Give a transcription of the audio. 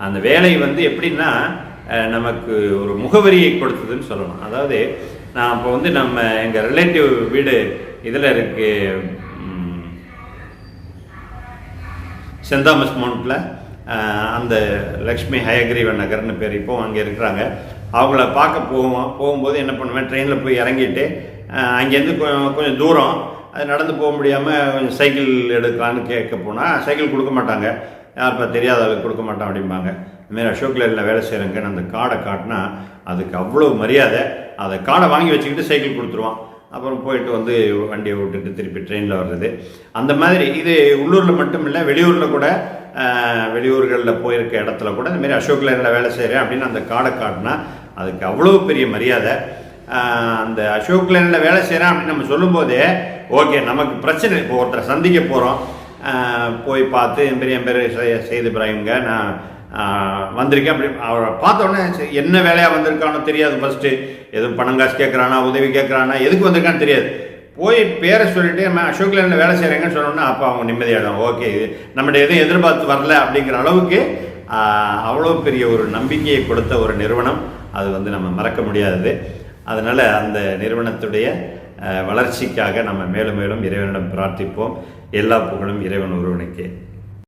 அந்த வேலை வந்து எப்படின்னா நமக்கு ஒரு முகவரியை கொடுத்ததுன்னு சொல்லணும். அதாவது நான் இப்போ வந்து நம்ம எங்கள் ரிலேட்டிவ் வீடு இதில் இருக்குது, சென்ட் தாமஸ் மவுண்ட்டில் அந்த லக்ஷ்மி ஹயக்ரீவன் நகர்னு பேர். இப்போது அங்கே இருக்கிறாங்க. அவங்கள பார்க்க போகும்போது என்ன பண்ணுவேன், ட்ரெயினில் போய் இறங்கிட்டு அங்கேருந்து கொஞ்சம் தூரம் அது நடந்து போக முடியாமல் கொஞ்சம் சைக்கிள் எடுக்கலான்னு கேட்க போனால் சைக்கிள் கொடுக்க மாட்டாங்க. யாருப்பா தெரியாத அளவுக்கு கொடுக்க மாட்டான் அப்படிம்பாங்க. இதுமாரி அசோக் லேலண்டில் வேலை செய்கிறேங்கன்னு அந்த கார்டை காட்டினா அதுக்கு அவ்வளோ மரியாதை. அதை கார்டை வாங்கி வச்சுக்கிட்டு சைக்கிள் கொடுத்துருவான். அப்புறம் போயிட்டு வந்து வண்டியை விட்டுட்டு திருப்பி ட்ரெயினில் வர்றது. அந்த மாதிரி இது உள்ளூரில் மட்டும் இல்லை, வெளியூரில் கூட, வெளியூர்களில் போயிருக்க இடத்துல கூட இந்தமாரி அசோக் லேலண்டில் வேலை செய்கிறேன் அப்படின்னு அந்த கார்டை காட்டினா அதுக்கு அவ்வளோ பெரிய மரியாதை. அந்த அசோக் லேலண்டில் வேலை செய்கிறேன் அப்படின்னு நம்ம சொல்லும்போதே ஓகே, நமக்கு பிரச்சனை. இப்போ ஒருத்தரை சந்திக்க போகிறோம், போய் பார்த்து என் பேர் செய்து இப்ராஹிம்ங்க, நான் வந்திருக்கேன் அப்படி அவரை பார்த்தோன்னே என்ன வேலையாக வந்திருக்கானோ தெரியாது. ஃபஸ்ட்டு எதுவும் பணம் காசு கேட்குறானா, உதவி கேட்குறானா, எதுக்கு வந்திருக்கான்னு தெரியாது. போய் பேரை சொல்லிவிட்டு நம்ம அசோக் லேலண்டில் வேலை செய்கிறேங்கன்னு சொன்னோன்னா அப்போ அவங்க நிம்மதியாகிடும். ஓகே, இது நம்மகிட்ட எதுவும் எதிர்பார்த்து வரல அப்படிங்கிற அளவுக்கு அவ்வளோ பெரிய ஒரு நம்பிக்கையை கொடுத்த ஒரு நிறுவனம். அது வந்து நம்ம மறக்க முடியாதது. அதனால் அந்த நிறுவனத்துடைய வளர்ச்சிக்காக நம்ம மேலும் மேலும் இறைவனிடம் பிரார்த்திப்போம். எல்லா புகழும் இறைவன் ஒருவனுக்கே.